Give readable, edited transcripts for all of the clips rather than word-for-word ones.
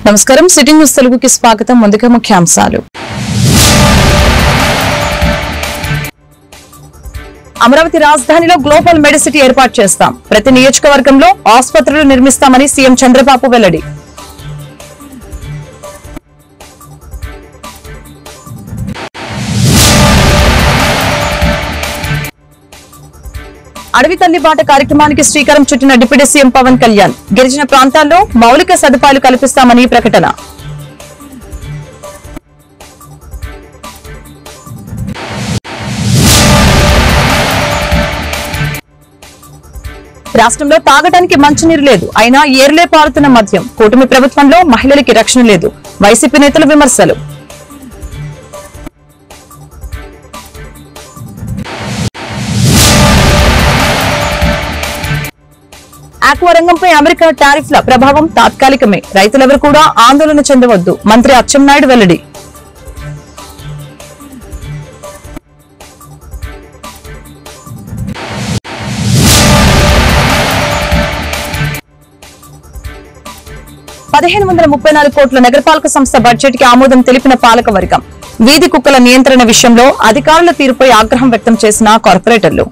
నమస్కారం city news తెలుగుకి స్వాగతం. ముందుగా ముఖ్యాంశాలు. అమరావతి రాజధానిలో గ్లోబల్ మెడిసిటీ ఏర్పాటు చేస్తాం. ప్రతి నియోజకవర్గంలో ఆసుపత్రులు నిర్మిస్తామని సీఎం చంద్రబాబు వెల్లడి. అడవి తల్లి బాట కార్యక్రమానికి శ్రీకారం చుట్టిన డిప్యూటీ సీఎం పవన్ కళ్యాణ్. గిరిజన ప్రాంతాల్లో మౌలిక సదుపాయాలు కల్పిస్తామని ప్రకటన. రాష్ట్రంలో తాగడానికి మంచినీరు లేదు, అయినా ఏర్లే పారుతున్న మద్యం. కూటమి ప్రభుత్వంలో మహిళలకి రక్షణ లేదు, వైసీపీ నేతల విమర్శలు. ఆక్వా రంగంపై అమెరికా టారిఫ్ల ప్రభావం తాత్కాలికమే, రైతులెవరు కూడా ఆందోళన చెందవద్దు, మంత్రి అచ్చెన్నాయుడు వెల్లడి. $1,534 కోట్ల నగరపాలక సంస్థ బడ్జెట్ కి ఆమోదం తెలిపిన పాలకవర్గం. వీధి కుక్కల నియంత్రణ విషయంలో అధికారుల తీరుపై ఆగ్రహం వ్యక్తం చేసిన కార్పొరేటర్లు.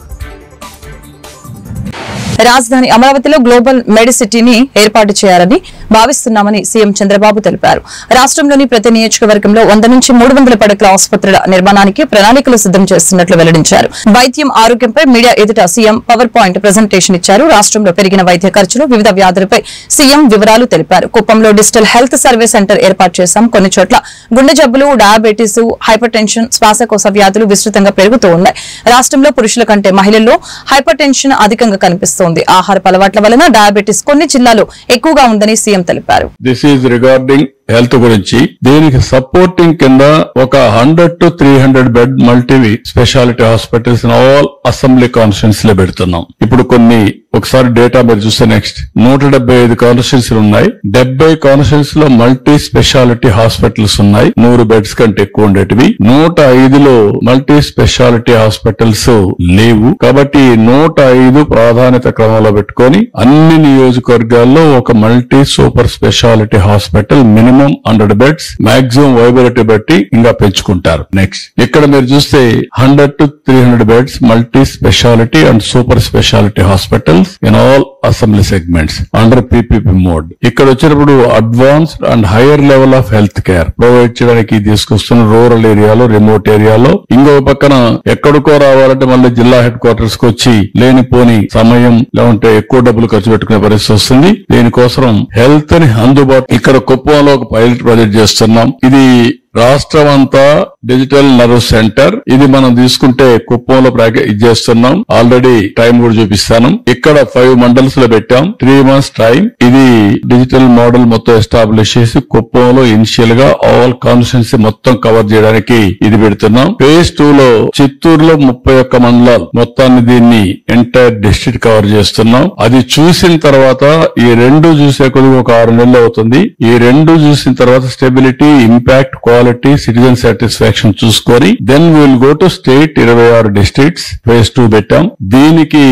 రాజధాని అమరావతిలో గ్లోబల్ మెడిసిటీని ఏర్పాటు చేయాలని భావిస్తున్నామని సీఎం చంద్రబాబు తెలిపారు. రాష్ట్రంలోని ప్రతి నియోజకవర్గంలో 100 నుంచి 300 పడకల ఆసుపత్రుల నిర్మాణానికి ప్రణాళికలు సిద్దం చేస్తున్నట్లు వెల్లడించారు. వైద్యం ఆరోగ్యంపై మీడియా ఎదుట సీఎం పవర్ పాయింట్ ప్రెజెంటేషన్ ఇచ్చారు. రాష్ట్రంలో పెరిగిన వైద్య ఖర్చులు, వివిధ వ్యాధులపై సీఎం వివరాలు తెలిపారు. కుప్పంలో డిజిటల్ హెల్త్ సర్వే సెంటర్ ఏర్పాటు చేశాం. కొన్ని చోట్ల గుండె జబ్బులు, డయాబెటీస్, హైపర్ టెన్షన్, శ్వాసకోశ వ్యాధులు విస్తృతంగా పెరుగుతూ ఉన్నాయి. రాష్ట్రంలో పురుషుల కంటే మహిళల్లో హైపర్ టెన్షన్ అధికంగా కనిపిస్తోంది. ఆహారపు అలవాట్ల వలన డయాబెటీస్ కొన్ని జిల్లాలో ఎక్కువగా ఉందని సీఎం తెలిపారు. దిస్ ఈజ్ రిగార్డింగ్ హెల్త్ గురించి. దీనికి సపోర్టింగ్ కింద ఒక 100 to 300 bed multi speciality hospitals all assembly constituency లో పెడుతున్నాం. ఇప్పుడు కొన్ని ఒకసారి డేటా మీరు చూస్తే నెక్స్ట్ 175 కాన్స్టిట్యూన్సీలు ఉన్నాయి. 70 కాన్స్టిట్యూన్సీ లో మల్టీ స్పెషాలిటీ హాస్పిటల్స్ ఉన్నాయి. 100 బెడ్స్ కంటే ఎక్కువ ఉండేటివి. 105లో మల్టీ స్పెషాలిటీ హాస్పిటల్స్ లేవు. కాబట్టి 105 ప్రాధాన్యత క్రమంలో పెట్టుకొని అన్ని నియోజకవర్గాల్లో ఒక multi super speciality hospital minimum 100 beds, maximum viability బట్టి ఇంకా పెంచుకుంటారు. నెక్స్ట్ ఇక్కడ మీరు చూస్తే 100 to 300 beds multi speciality and super speciality hospitals in all assembly segments under PPP mode. ఇక్కడ వచ్చినప్పుడు advanced and higher level of health care provide చేయడానికి తీసుకొస్తున్న రూరల్ ఏరియాలో, రిమోట్ ఏరియాలో. ఇంకో పక్కన ఎక్కడికో రావాలంటే మళ్ళీ జిల్లా హెడ్ క్వార్టర్స్ కు వచ్చి లేనిపోని సమయం లేకుంటే ఎక్కువ డబ్బులు ఖర్చు పెట్టుకునే పరిస్థితి వస్తుంది. దీనికోసం హెల్త్ ని అందుబాటు ఇక్కడ కుప్పంలో ఒక పైలట్ ప్రాజెక్ట్ చేస్తున్నాం. ఇది రాష్ట్రం అంతా డిజిటల్ నర్వ్ సెంటర్. ఇది మనం తీసుకుంటే కుప్పంలో చేస్తున్నాం. ఆల్రెడీ టైం కూడా చూపిస్తాను. ఇక్కడ 5 మండల్స్ లో పెట్టాం. 3 months టైం. ఇది డిజిటల్ మోడల్ మొత్తం ఎస్టాబ్లిష్ చేసి కుప్పంలో ఇనిషియల్ గా ఆల్ కాన్స్టిట్యున్సీ మొత్తం కవర్ చేయడానికి ఇది పెడుతున్నాం. ఫేజ్ 2 లో చిత్తూరులో 31 మండలాలు మొత్తాన్ని దీన్ని ఎంటైర్ డిస్ట్రిక్ట్ కవర్ చేస్తున్నాం. అది చూసిన తర్వాత ఈ 2 చూసే కొద్దిగా ఒక 6 నెలలు అవుతుంది. ఈ 2 చూసిన తర్వాత stability, impact, quality, citizen satisfaction చూసుకొని then will go to state. 26 districts phase 2 పెట్టాం. దీనికి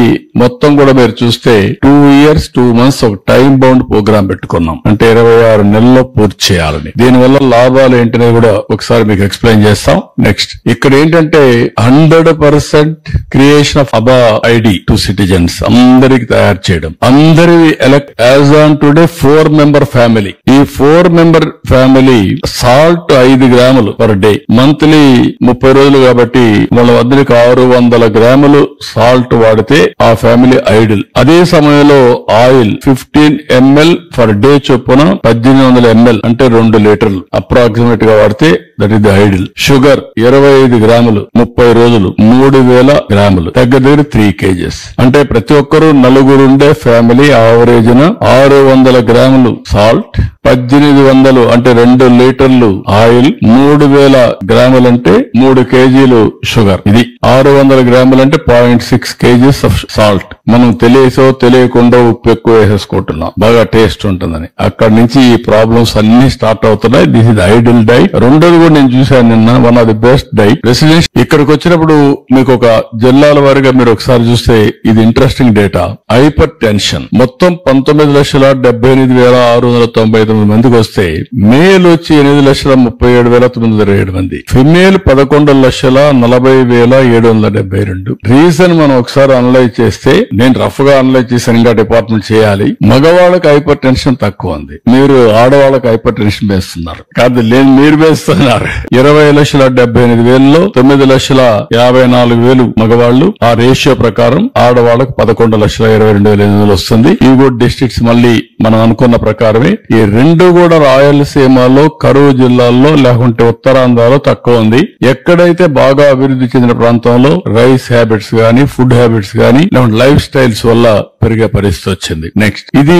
మొత్తం కూడా మీరు చూస్తే 2 years 2 months ఒక టైం బౌండ్ ప్రోగ్రామ్ పెట్టుకున్నాం. అంటే 26 నెలల్లో పూర్తి చేయాలని. దీనివల్ల లాభాలు ఏంటనే కూడా ఒకసారి మీకు ఎక్స్ప్లెయిన్ చేస్తాం. నెక్స్ట్ ఇక్కడ ఏంటంటే 100% క్రియేషన్ ఆఫ్ అబా ఐడి టు సిటిజన్స్ అందరికి తయారు చేయడం. అందరి elect as on today 4 member family. ఈ 4 member ఫ్యామిలీ సాల్ట్ 5 గ్రాములు పర్ డే, మంత్లీ 30 రోజులు కాబట్టి వాళ్ళ వద్దరికి 600 గ్రాములు సాల్ట్ వాడితే ఆ ఫ్యామిలీ ఐడిల్. అదే సమయంలో ఆయిల్ 15 ml పర్ డే చొప్పున 1800 ml అంటే 2 లీటర్లు అప్రాక్సిమేట్ గా వాడితే that is the ideal. Sugar 25 గ్రాములు 30 రోజులు 3000 గ్రాములు, దగ్గర 3 kgs. అంటే ప్రతి ఒక్కరూ నలుగురుండే ఫ్యామిలీ యావరేజ్ 600 గ్రాములు సాల్ట్, 1800 అంటే 2 లీటర్లు ఆయిల్, 3000 గ్రాములు అంటే 3 kgలు షుగర్. ఇది 600 గ్రాములు అంటే 0.6 kgs ఆఫ్ సాల్ట్. మనం తెలియసో తెలియ తెలియకుండా ఉప్పు ఎక్కువ వేసేసుకుంటున్నాం, బాగా టేస్ట్ ఉంటుందని. అక్కడి నుంచి ఈ ప్రాబ్లమ్స్ అన్ని స్టార్ట్ అవుతున్నాయి. This is ideal diet. రెండోది కూడా నేను చూశాను నిన్న, one of the best diet. Residential ఇక్కడికి వచ్చినప్పుడు మీకు ఒక జిల్లాల వారిగా మీరు ఒకసారి చూస్తే ఇది ఇంట్రెస్టింగ్ డేటా. హైపర్ టెన్షన్ మొత్తం 19,78,699 మందికి వస్తే మేల్ వచ్చి 8,37,927 మంది, ఫిమేల్ 11,40,772. రీజన్ మనం ఒకసారి అనలైజ్ చేస్తే, నేను రఫ్ గా అనలైజ్ చేశాను, ఇంకా డిపార్ట్మెంట్ చేయాలి. మగవాళ్ళకి హైపర్ టెన్షన్ తక్కువ ఉంది, మీరు ఆడవాళ్ళకి హైపర్ టెన్షన్ వేస్తున్నారు. కాదు లేని మీరు వేస్తున్నారు. 20,78,000లో 9,54,000 మగవాళ్ళు. ఆ రేషియో ప్రకారం ఆడవాళ్ళకు 11,22,800 వస్తుంది. ఇవి కూడా డిస్ట్రిక్ట్స్ మళ్ళీ మనం అనుకున్న ప్రకారమే. ఈ రెండు కూడా రాయలసీమలో కరువు జిల్లాల్లో లేకుంటే ఉత్తరాంధ్రలో తక్కువ ఉంది. ఎక్కడైతే బాగా అభివృద్ధి చెందిన ప్రాంతంలో రైస్ హ్యాబిట్స్ గానీ, ఫుడ్ హ్యాబిట్స్ గానీ, లేకుంటే లైఫ్ స్టైల్స్ వల్ల పెరిగే పరిస్థితి వచ్చింది. నెక్స్ట్ ఇవి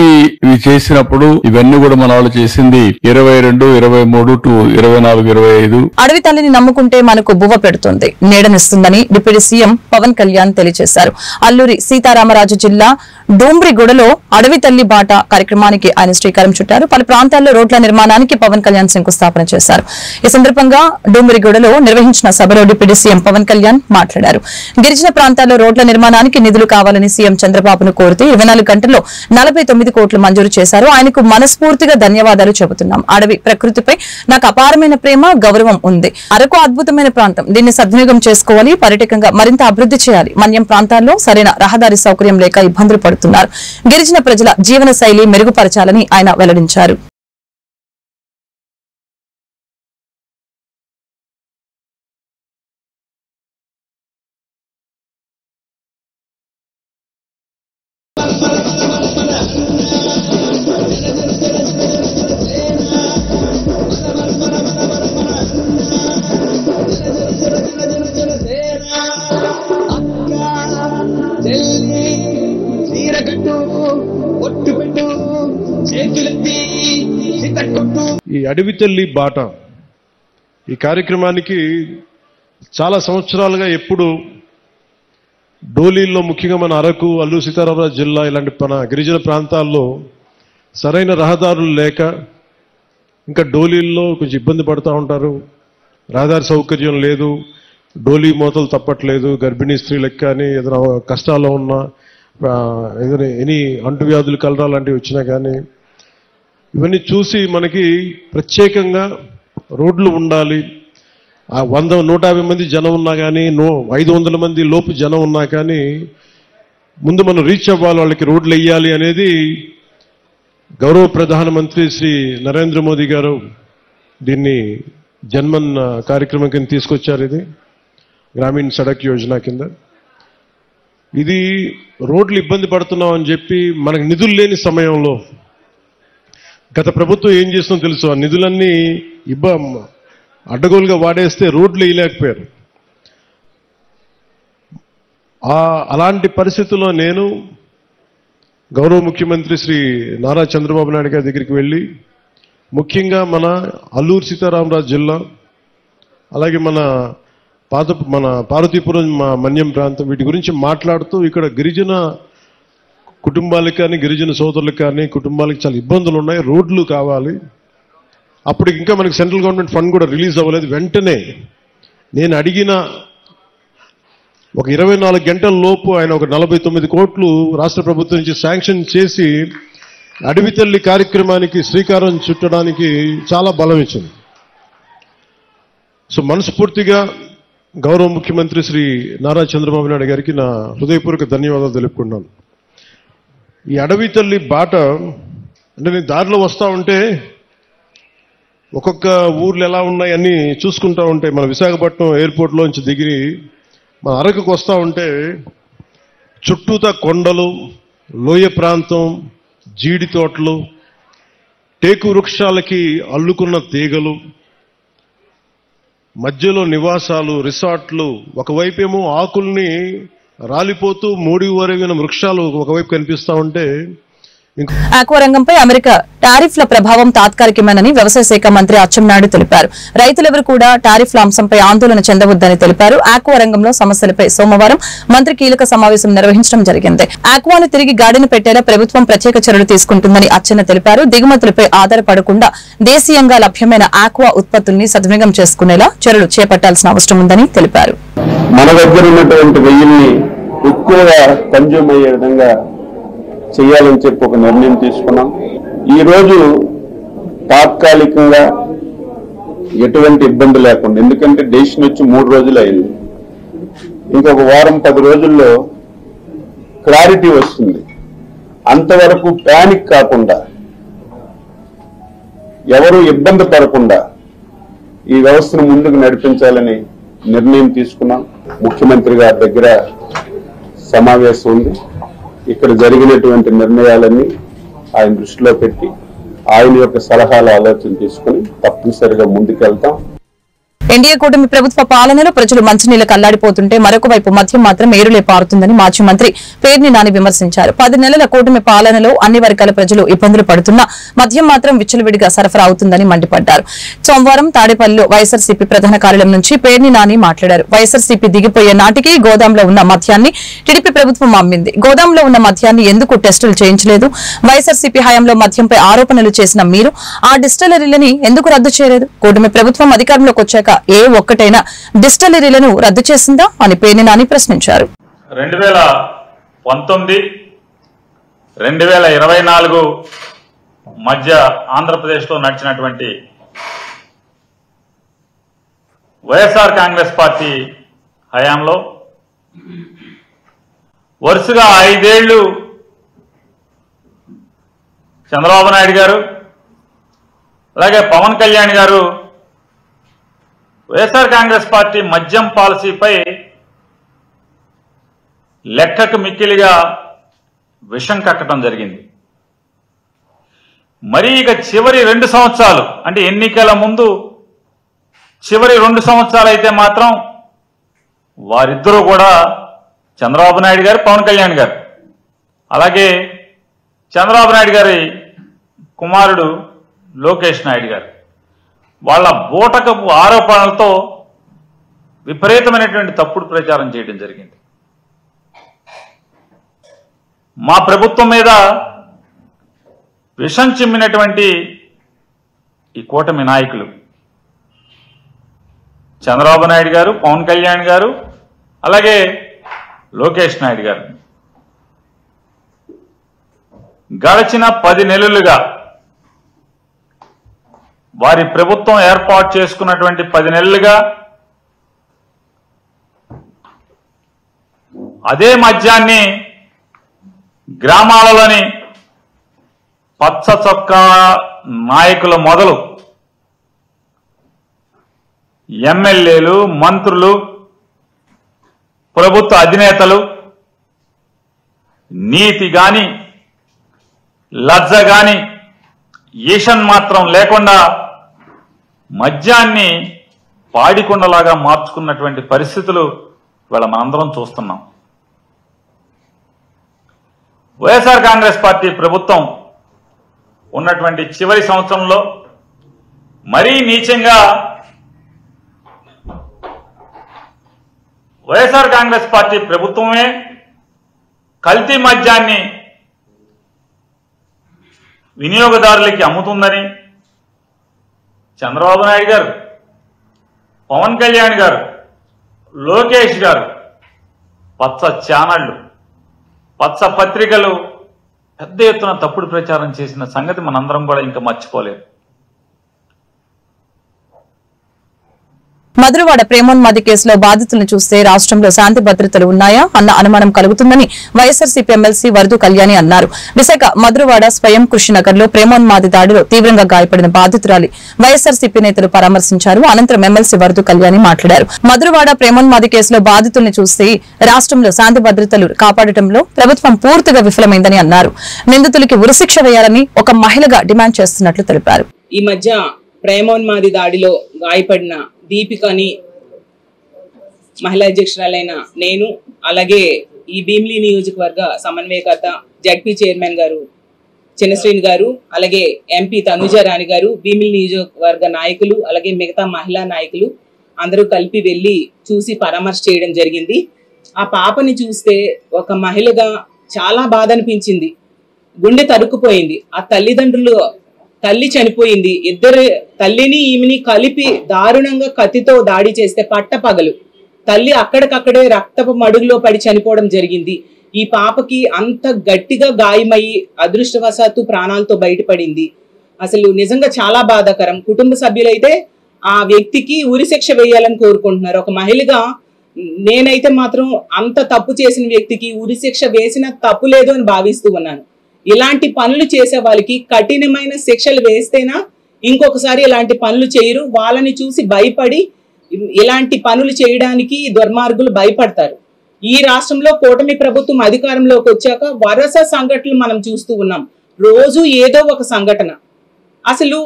చేసినప్పుడు ఇవన్నీ కూడా మన వాళ్ళు చేసింది 22, 23 టు 24, 25. అడవి తల్లిని నమ్ముకుంటే మనకు బువ్వ పెడుతుంది, నీడనిస్తుందని డిప్యూటీ సీఎం పవన్ కళ్యాణ్ తెలియజేశారు. అల్లూరి సీతారామరాజు జిల్లా డూంబ్రిగూడలో అడవి తల్లి బాట కార్యక్రమానికి ఆయన శ్రీకారం చుట్టారు. పలు ప్రాంతాల్లో రోడ్ల నిర్మాణానికి పవన్ కళ్యాణ్ శంకుస్థాపన చేశారు. ఈ సందర్భంగా డూంబ్రిగూడలో నిర్వహించిన సభలో డిప్యూటీ సీఎం పవన్ కళ్యాణ్ మాట్లాడారు. గిరిజన ప్రాంతాల్లో రోడ్ల నిర్మాణానికి నిధులు కావాలని సీఎం చంద్రబాబును కోరితే 24 గంటల్లో 49 కోట్లు మంజూరు చేశారు. ఆయనకు మనస్ఫూర్తిగా ధన్యవాదాలు చెబుతున్నాం. అడవి ప్రకృతిపై నాకు అపారమైన ప్రేమ, గౌరవం ఉంది. అరకు అద్భుతమైన ప్రాంతం, దీన్ని సద్వినియోగం చేసుకోవాలి, పర్యాటకంగా మరింత అభివృద్ధి చేయాలి. మన్యం ప్రాంతాల్లో సరైన రహదారి సౌకర్యం లేక ఇబ్బందులు పడుతున్నారు. గిరిజన ప్రజల జీవన శైలి మెరుగుపరచాలని ఆయన వెల్లడించారు. ఈ అడవి తల్లి బాట ఈ కార్యక్రమానికి చాలా సంవత్సరాలుగా ఎప్పుడు డోలీల్లో, ముఖ్యంగా మన అరకు, అల్లూరు సీతారామరాజు జిల్లా ఇలాంటి మన గిరిజన ప్రాంతాల్లో సరైన రహదారులు లేక ఇంకా డోలీల్లో కొంచెం ఇబ్బంది పడుతూ ఉంటారు. రహదారి సౌకర్యం లేదు, డోలీ మోతలు తప్పట్లేదు. గర్భిణీ స్త్రీలకు కానీ ఏదైనా కష్టాల్లో ఉన్నా, ఏదైనా ఎనీ అంటువ్యాధులు, కలరా లాంటివి వచ్చినా కానీ, ఇవన్నీ చూసి మనకి ప్రత్యేకంగా రోడ్లు ఉండాలి. 100-150 మంది జనం ఉన్నా కానీ, 500 మంది లోపు జనం ఉన్నా కానీ ముందు మనం రీచ్ అవ్వాలి, వాళ్ళకి రోడ్లు వేయాలి అనేది గౌరవ ప్రధానమంత్రి శ్రీ నరేంద్ర మోదీ గారు దీన్ని జన్మన్ కార్యక్రమం కింద తీసుకొచ్చారు. ఇది గ్రామీణ సడక్ యోజన కింద. ఇది రోడ్లు ఇబ్బంది పడుతున్నాం అని చెప్పి మనకు నిధులు లేని సమయంలో గత ప్రభుత్వం ఏం చేస్తుందో తెలుసు. ఆ నిధులన్నీ అడ్డగోలుగా వాడేస్తే రోడ్లు వేయలేకపోయారు. అలాంటి పరిస్థితుల్లో నేను గౌరవ ముఖ్యమంత్రి శ్రీ నారా చంద్రబాబు నాయుడు గారి దగ్గరికి వెళ్ళి, ముఖ్యంగా మన అల్లూరు సీతారామరాజు జిల్లా, అలాగే మన పార్వతీపురం, మన్యం ప్రాంతం, వీటి గురించి మాట్లాడుతూ ఇక్కడ గిరిజన కుటుంబాలకు కానీ, గిరిజన సోదరులకు కానీ, కుటుంబాలకు చాలా ఇబ్బందులు ఉన్నాయి, రోడ్లు కావాలి. అప్పుడు ఇంకా మనకి సెంట్రల్ గవర్నమెంట్ ఫండ్ కూడా రిలీజ్ అవ్వలేదు. వెంటనే నేను అడిగిన ఒక 24 గంటల లోపు ఆయన ఒక 49 కోట్లు రాష్ట్ర ప్రభుత్వం నుంచి శాంక్షన్ చేసి అడవి తల్లి కార్యక్రమానికి శ్రీకారం చుట్టడానికి చాలా బలం ఇచ్చింది. సో మనస్ఫూర్తిగా గౌరవ ముఖ్యమంత్రి శ్రీ నారా చంద్రబాబు నాయుడు గారికి నా హృదయపూర్వక ధన్యవాదాలు తెలుపుకున్నాను. ఈ అడవి తల్లి బాట అంటే నేను దారిలో వస్తూ ఉంటే ఒక్కొక్క ఊర్లు ఎలా ఉన్నాయని చూసుకుంటూ ఉంటే, మన విశాఖపట్నం ఎయిర్పోర్ట్లోంచి దిగి మన అరకుకు వస్తూ ఉంటే చుట్టూతా కొండలు, లోయ ప్రాంతం, జీడి తోటలు, టేకు వృక్షాలకి అల్లుకున్న తీగలు, మధ్యలో నివాసాలు, రిసార్ట్లు, ఒకవైపేమో ఆకుల్ని రాలిపోతూ మూడి వరిగిన వృక్షాలు ఒకవైపు కనిపిస్తూ ఉంటే, ఆక్వా రంగంపై అమెరికా టారిఫ్ల ప్రభావం తాత్కాలికమేనని వ్యవసాయ శాఖ మంత్రి అచ్చెన్నాయుడు తెలిపారు. రైతులెవరూ కూడా టారిఫ్ల అంశంపై ఆందోళన చెందవద్దని తెలిపారు. ఆక్వా రంగంలో సమస్యలపై సోమవారం మంత్రి కీలక సమావేశం నిర్వహించడం జరిగింది. ఆక్వాను తిరిగి గాడిన పెట్టేలా ప్రభుత్వం ప్రత్యేక చర్యలు తీసుకుంటుందని అచ్చెన్న తెలిపారు. దిగుమతులపై ఆధారపడకుండా దేశీయంగా లభ్యమైన ఆక్వా ఉత్పత్తుల్ని సద్వినియోగం చేసుకునేలా చర్యలు చేపట్టాల్సిన అవసరం ఉందని తెలిపారు. మన దగ్గర ఉన్నటువంటి వెయ్యిల్ని ఎక్కువగా కన్జ్యూమ్ అయ్యే విధంగా చేయాలని చెప్పి ఒక నిర్ణయం తీసుకున్నాం. ఈ రోజు తాత్కాలికంగా ఎటువంటి ఇబ్బంది లేకుండా, ఎందుకంటే డెసిషన్ వచ్చి 3 రోజులు అయింది, ఇంకొక వారం 10 రోజుల్లో క్లారిటీ వస్తుంది. అంతవరకు ప్యానిక్ కాకుండా, ఎవరు ఇబ్బంది పడకుండా ఈ వ్యవస్థను ముందుకు నడిపించాలని నిర్ణయం తీసుకున్నాం. ముఖ్యమంత్రి గారి దగ్గర సమావేశం ఉంది. ఇక్కడ జరిగినటువంటి నిర్ణయాలన్నీ ఆయన దృష్టిలో పెట్టి ఆయన యొక్క సలహాలు ఆలోచన తీసుకుని తప్పనిసరిగా ముందుకెళ్తాం. ఎన్డీఏ కూటమి ప్రభుత్వ పాలనలో ప్రజలు మంచినీళ్లకు అల్లాడిపోతుంటే మరొక వైపు మద్యం మాత్రం ఏరులే పారుతుందని మాజీ మంత్రి పేర్ని నాని విమర్శించారు. 10 నెలల కూటమి పాలనలో అన్ని వర్గాల ప్రజలు ఇబ్బందులు పడుతున్నా మద్యం మాత్రం విచ్చలవిడిగా సరఫరా అవుతుందని మండిపడ్డారు. సోమవారం తాడేపల్లిలో వైఎస్ఆర్సీపీ ప్రధాన కార్యాలయం నుంచి పేర్ని నాని మాట్లాడారు. వైఎస్ఆర్సీపీ దిగిపోయే నాటికి గోదాంలో ఉన్న మద్యాన్ని టీడీపీ ప్రభుత్వం అమ్మింది. గోదాంలో ఉన్న మద్యాన్ని ఎందుకు టెస్టులు చేయించలేదు? వైఎస్ఆర్సీపీ హయాంలో మద్యంపై ఆరోపణలు చేసిన మీరు ఆ డిస్టిలరీలని ఎందుకు రద్దు చేయలేదు? కూటమి ప్రభుత్వం అధికారంలోకి వచ్చాక ఏ ఒక్కటైనా డిస్టిలరీలను రద్దు చేసిందా అని పేర్ని నాని ప్రశ్నించారు. 2019, 2024 మధ్య ఆంధ్రప్రదేశ్లో నడిచినటువంటి వైఎస్ఆర్ కాంగ్రెస్ పార్టీ హయాంలో వరుసగా 5 ఏళ్లు చంద్రబాబు నాయుడు గారు అలాగే పవన్ కళ్యాణ్ గారు వైఎస్ఆర్ కాంగ్రెస్ పార్టీ మద్యం పాలసీపై లెక్కకు మిక్కిలిగా విషం కక్కడం జరిగింది. మరి ఇక చివరి 2 సంవత్సరాలు అంటే ఎన్నికల ముందు చివరి 2 సంవత్సరాలు అయితే మాత్రం వారిద్దరూ కూడా చంద్రబాబు నాయుడు గారు, పవన్ కళ్యాణ్ గారు, అలాగే చంద్రబాబు నాయుడు గారి కుమారుడు లోకేష్ నాయుడు గారు వాళ్ళ బూటకపు ఆరోపణలతో విపరీతమైనటువంటి తప్పుడు ప్రచారం చేయడం జరిగింది. మా ప్రభుత్వం మీద విషం చిమ్మినటువంటి ఈ కూటమి నాయకులు చంద్రబాబు నాయుడు గారు, పవన్ కళ్యాణ్ గారు, అలాగే లోకేష్ నాయుడు గారు గడిచిన 10 నెలలుగా వారి ప్రభుత్వం ఏర్పాటు చేసుకున్నటువంటి 10 నెలలుగా అదే మద్యాన్ని గ్రామాలలోని పచ్చ చొక్కా నాయకుల మొదలు ఎమ్మెల్యేలు, మంత్రులు, ప్రభుత్వ అధినేతలు నీతి గాని లజ్జ గాని ఈషన్ మాత్రం లేకుండా మద్యాన్ని పాడికొండలాగా మార్చుకున్నటువంటి పరిస్థితులు ఇవాళ మనందరం చూస్తున్నాం. వైఎస్ఆర్ కాంగ్రెస్ పార్టీ ప్రభుత్వం ఉన్నటువంటి చివరి సంవత్సరంలో మరీ నీచంగా వైఎస్ఆర్ కాంగ్రెస్ పార్టీ ప్రభుత్వమే కల్తీ మద్యాన్ని వినియోగదారులకి అమ్ముతుందని చంద్రబాబు నాయుడు గారు, పవన్ కళ్యాణ్ గారు, లోకేష్ గారు పచ్చ ఛానళ్లు, పచ్చ పత్రికలు పెద్ద ఎత్తున తప్పుడు ప్రచారం చేసిన సంగతి మనందరం కూడా ఇంకా మర్చిపోలేదు. మధురవాడ ప్రేమోన్మాది కేసులో బాధితులను చూస్తే రాష్ట్రంలో శాంతి భద్రతలు ఉన్నాయా అన్న అనుమానం కలుగుతుందని వైఎస్ఆర్సీపీ ఎమ్మెల్సీ వరదు కళ్యాణి అన్నారు. విశాఖ మధురవాడ స్వయం కృషినగర్ లో ప్రేమోన్మాది దాడిలో తీవ్రంగా గాయపడిన బాధితురాలి వైఎస్ఆర్సీపీ నేతలు పరామర్శించారు. అనంతరం ఎమ్మెల్సీ వరదు కళ్యాణి మాట్లాడారు. మధురవాడ ప్రేమోన్మాది కేసులో బాధితులను చూస్తే రాష్ట్రంలో శాంతి భద్రతలు కాపాడటంలో ప్రభుత్వం పూర్తిగా విఫలమైందని అన్నారు. నిందితులకి ఉరిశిక్ష వేయాలని ఒక మహిళగా డిమాండ్ చేస్తున్నట్లు తెలిపారు. ఈ మధ్య ప్రేమోన్మాది దాడిలో గాయపడిన దీపికని మహిళా అధ్యక్షురాలైన నేను, అలాగే ఈ భీమిలి నియోజకవర్గ సమన్వయకర్త జడ్పీ చైర్మన్ గారు చిన్నశ్రీని గారు, అలాగే ఎంపీ తనుజారాణి గారు, భీమిలి నియోజకవర్గ నాయకులు, అలాగే మిగతా మహిళా నాయకులు అందరూ కలిపి వెళ్ళి చూసి పరామర్శ చేయడం జరిగింది. ఆ పాపని చూస్తే ఒక మహిళగా చాలా బాధ అనిపించింది, గుండె తరుక్కుపోయింది. ఆ తల్లిదండ్రులు, తల్లి చనిపోయింది, ఇద్దరు తల్లిని ఈమెని కలిపి దారుణంగా కత్తితో దాడి చేస్తే పట్టపగలు తల్లి అక్కడికక్కడే రక్తపు మడుగులో పడి చనిపోవడం జరిగింది. ఈ పాపకి అంత గట్టిగా గాయమయ్యి అదృష్టవశాత్తు ప్రాణాలతో బయటపడింది. అసలు నిజంగా చాలా బాధాకరం. కుటుంబ సభ్యులైతే ఆ వ్యక్తికి ఉరిశిక్ష వేయాలని కోరుకుంటున్నారు. ఒక మహిళగా నేనైతే మాత్రం అంత తప్పు చేసిన వ్యక్తికి ఉరిశిక్ష వేసిన తప్పు లేదు అని భావిస్తూ ఉన్నాను. ఇలాంటి పనులు చేసే వాళ్ళకి కఠినమైన శిక్షలు వేస్తేనా ఇంకొకసారి ఇలాంటి పనులు చేయరు. వాళ్ళని చూసి భయపడి ఇలాంటి పనులు చేయడానికి దుర్మార్గులు భయపడతారు. ఈ రాష్ట్రంలో కూటమి ప్రభుత్వం అధికారంలోకి వచ్చాక వరుస సంఘటనలు మనం చూస్తూ ఉన్నాం. రోజు ఏదో ఒక సంఘటన. అసలు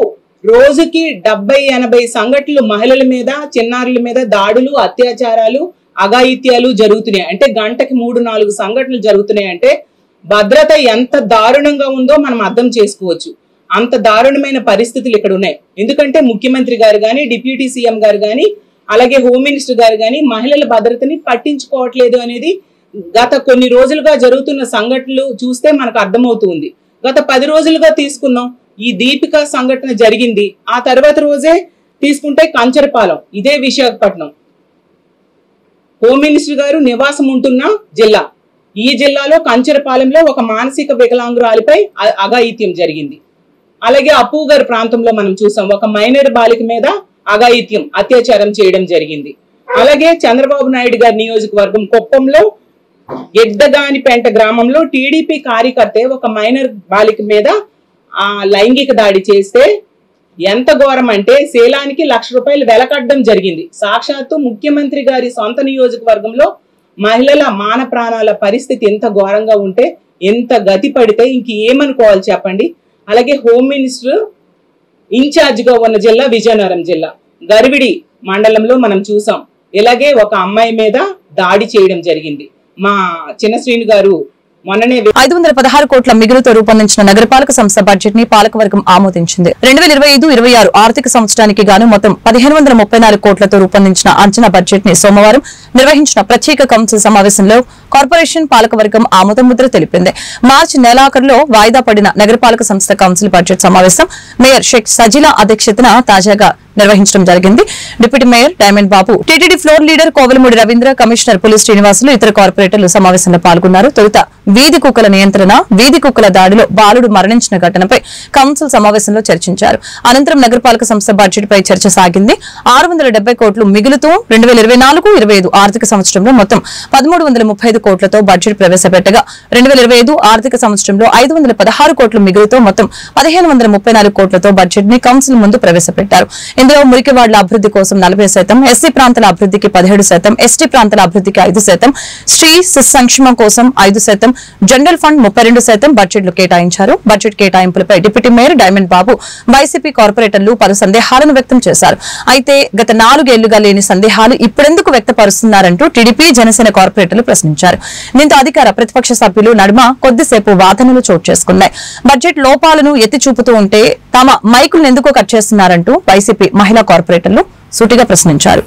రోజుకి 70-80 సంఘటనలు మహిళల మీద, చిన్నారుల మీద దాడులు, అత్యాచారాలు, అఘాయిత్యాలు జరుగుతున్నాయి. అంటే గంటకి 3-4 సంఘటనలు జరుగుతున్నాయి. అంటే భద్రత ఎంత దారుణంగా ఉందో మనం అర్థం చేసుకోవచ్చు. అంత దారుణమైన పరిస్థితులు ఇక్కడ ఉన్నాయి. ఎందుకంటే ముఖ్యమంత్రి గారు కానీ, డిప్యూటీ సీఎం గారు కానీ, అలాగే హోమ్ మినిస్టర్ గారు కానీ మహిళల భద్రతని పట్టించుకోవట్లేదు అనేది గత కొన్ని రోజులుగా జరుగుతున్న సంఘటనలు చూస్తే మనకు అర్థమవుతుంది. గత 10 రోజులుగా తీసుకున్నాం. ఈ దీపిక సంఘటన జరిగింది. ఆ తర్వాత రోజే తీసుకుంటే కంచరపాలెం, ఇదే విశాఖపట్నం, హోమ్ మినిస్టర్ గారు నివాసం ఉంటున్న జిల్లా. ఈ జిల్లాలో కంచరపాలెంలో ఒక మానసిక వికలాంగురాలిపై అఘాయిత్యం జరిగింది. అలాగే అప్పుగారి ప్రాంతంలో మనం చూసాం, ఒక మైనర్ బాలిక మీద అఘాయిత్యం, అత్యాచారం చేయడం జరిగింది. అలాగే చంద్రబాబు నాయుడు గారి నియోజకవర్గం కుప్పంలో ఎడ్డగానిపేంట గ్రామంలో టీడీపీ కార్యకర్తే ఒక మైనర్ బాలిక మీద లైంగిక దాడి చేస్తే ఎంత ఘోరం అంటే శీలానికి ₹1,00,000 వెలకట్టడం జరిగింది. సాక్షాత్తు ముఖ్యమంత్రి గారి సొంత నియోజకవర్గంలో మహిళల మాన ప్రాణాల పరిస్థితి ఎంత ఘోరంగా ఉంటే, ఎంత గతి పడితే ఇంక ఏమనుకోవాలి చెప్పండి. అలాగే హోమ్ మినిస్టర్ ఇన్ఛార్జ్ గా ఉన్న జిల్లా విజయనగరం జిల్లా గరివిడి మండలంలో మనం చూసాం. ఇలాగే ఒక అమ్మాయి మీద దాడి చేయడం జరిగింది. మా చిన్నశ్రీని గారు మొన్ననే 516 కోట్ల మిగులుతో రూపొందించిన నగరపాలక సంస్థ బడ్జెట్ ని పాలకవర్గం ఆమోదించింది. 2025-26 ఆర్థిక సంవత్సరానికి గాను మొత్తం 1534 కోట్లతో రూపొందించిన అంచనా బడ్జెట్ ని సోమవారం నిర్వహించిన ప్రత్యేక కౌన్సిల్ సమావేశంలో కార్పొరేషన్ పాలకవర్గం ఆమోద ముద్ర తెలిపింది. మార్చి నెలాఖరులో వాయిదా పడిన నగరపాలక సంస్థ కౌన్సిల్ బడ్జెట్ సమావేశం మేయర్ షేక్ సజిలా అధ్యక్షతన తాజాగా నిర్వహించడం జరిగింది. Deputy mayor diamond Babu, TTD floor leader Kovelamudi Ravindra, commissioner Puli Srinivasulu, ఇతర కార్పొరేటర్లు సమావేశంలో పాల్గొన్నారు. తొలుత వీధి కుక్కల నియంత్రణ, వీధి కుక్కల దాడిలో బాలుడు మరణించిన ఘటనపై కౌన్సిల్ సమావేశంలో చర్చించారు. అనంతరం నగరపాలక సంస్థ బడ్జెట్ పై చర్చ సాగింది. 670 కోట్లు మిగులుతో 2024-25 ఆర్థిక సంవత్సరంలో మొత్తం 1335 కోట్లతో బడ్జెట్ ప్రవేశపెట్టగా 2025 ఆర్థిక సంవత్సరంలో 516 కోట్ల మిగులుతో మొత్తం 1534 కోట్లతో బడ్జెట్ ని కౌన్సిల్ ముందు ప్రవేశపెట్టారు. ఇందులో మురికివాడల అభివృద్ధి కోసం 40%, ఎస్సీ ప్రాంతాల అభివృద్ధికి 17%, ఎస్టీ ప్రాంతాల అభివృద్ధికి 5%, స్త్రీ శిశు సంక్షేమం కోసం 5%, జనరల్ ఫండ్ 32% బడ్జెట్లు కేటాయించారు. బడ్జెట్ కేటాయింపులపై డిప్యూటీ మేయర్ డైమండ్ బాబు, వైసీపీ కార్పొరేటర్లు పలు సందేహాలను వ్యక్తం చేశారు. అయితే గత 4 ఏళ్లుగా లేని సందేహాలు ఇప్పుడెందుకు వ్యక్తపరుస్తున్నారంటూ టీడీపీ, జనసేన కార్పొరేటర్లు ప్రశ్నించారు. దీంతో అధికార ప్రతిపక్ష సభ్యులు నడుమ కొద్దిసేపు వాదనలు చోటు చేసుకున్నాయి. బడ్జెట్ లోపాలను ఎత్తి చూపుతూ ఉంటే తమ మైకులను ఎందుకు కట్ చేస్తున్నారంటూ వైసీపీ మహిళా కార్పొరేటర్లు సూటిగా ప్రశ్నించారు.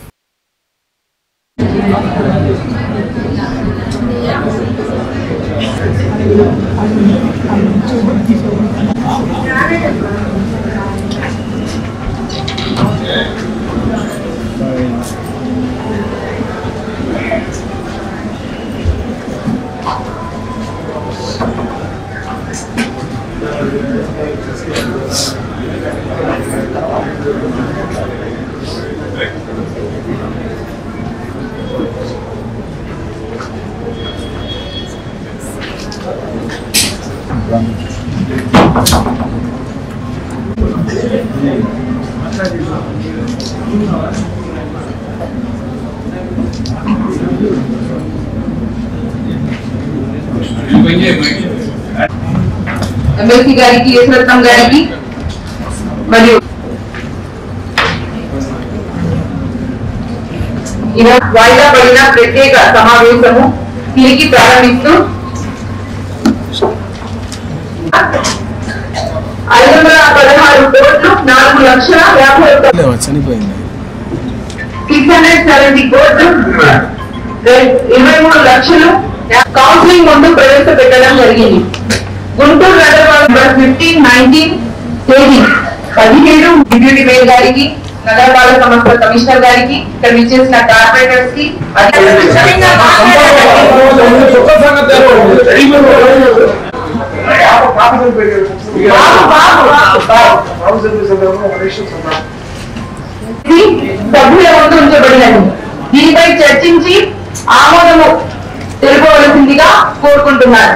ఎమ్మెల్సీ గారికి, ఈశ్వరత్నం గారికి మరియు వాయిదా పడిన ప్రత్యేక సమావేశము తిరిగి ప్రారంభిస్తూ 516 కోట్లు 4,50,000 చనిపోయింది 670 కోట్లు 23 లక్షలు కౌన్సిలింగ్ ముందు ప్రవేశపెట్టడం జరిగింది. గుంటూరు నగరపాలక 15/19 తేదీ 17 డిప్యూటీ మేయర్ గారికి, నగరపాలక సంస్థ కమిషనర్ గారికి, ఇక్కడ విచ్చేసిన కార్పొరేటర్స్ కి సభ్యుల ముందు ఉంచబడినది. దీనిపై చర్చించి ఆమోదము తెలుపవలసిందిగా కోరుకుంటున్నారు.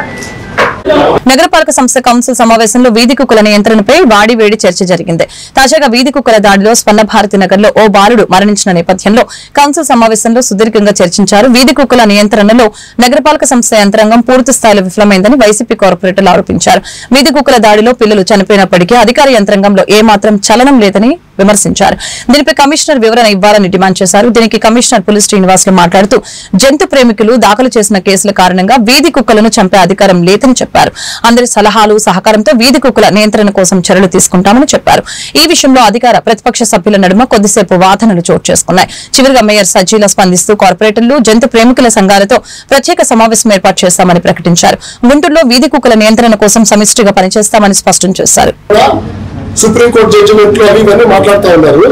నగరపాలక సంస్థ కౌన్సిల్ సమావేశంలో వీధి కుక్కల నియంత్రణపై వాడివేడి చర్చ జరిగింది. తాజాగా వీధి కుక్కల దాడిలో స్వర్ణభారతి నగర్ లో ఓ బాలుడు మరణించిన నేపథ్యంలో కౌన్సిల్ సమావేశంలో సుదీర్ఘంగా చర్చించారు. వీధి కుక్కల నియంత్రణలో నగరపాలక సంస్థ యంత్రాంగం పూర్తి స్థాయిలో విఫలమైందని వైసీపీ కార్పొరేటర్లు ఆరోపించారు. వీధి కుక్కల దాడిలో పిల్లలు చనిపోయినప్పటికీ అధికార యంత్రాంగంలో ఏమాత్రం చలనం లేదని విమర్శించారు. దీనిపై కమిషనర్ వివరణ ఇవ్వాలని డిమాండ్ చేశారు. దీనికి కమిషనర్ పులి శ్రీనివాసులు మాట్లాడుతూ జంతు ప్రేమికులు దాఖలు చేసిన కేసుల కారణంగా వీధి కుక్కలను చంపే అధికారం లేదని చెప్పారు. అందరి సలహాలు సహకారంతో వీధి కుక్కల నియంత్రణ కోసం చర్యలు తీసుకుంటామని చెప్పారు. ఈ విషయంలో అధికార ప్రతిపక్ష సభ్యుల నడుమ కొద్దిసేపు వాదనలు చోటు చేసుకున్నాయి. చివరిగా మేయర్ సజ్జీలా స్పందిస్తూ కార్పొరేటర్లు జంతు ప్రేమికుల సంఘాలతో ప్రత్యేక సమావేశం ఏర్పాటు చేస్తామని ప్రకటించారు. గుంటూరులో వీధి కుక్కల నియంత్రణ కోసం సమిష్టిగా పనిచేస్తామని స్పష్టం చేశారు. సుప్రీంకోర్టు జడ్జిమెంట్లు అవి ఇవన్నీ మాట్లాడుతూ ఉన్నారు.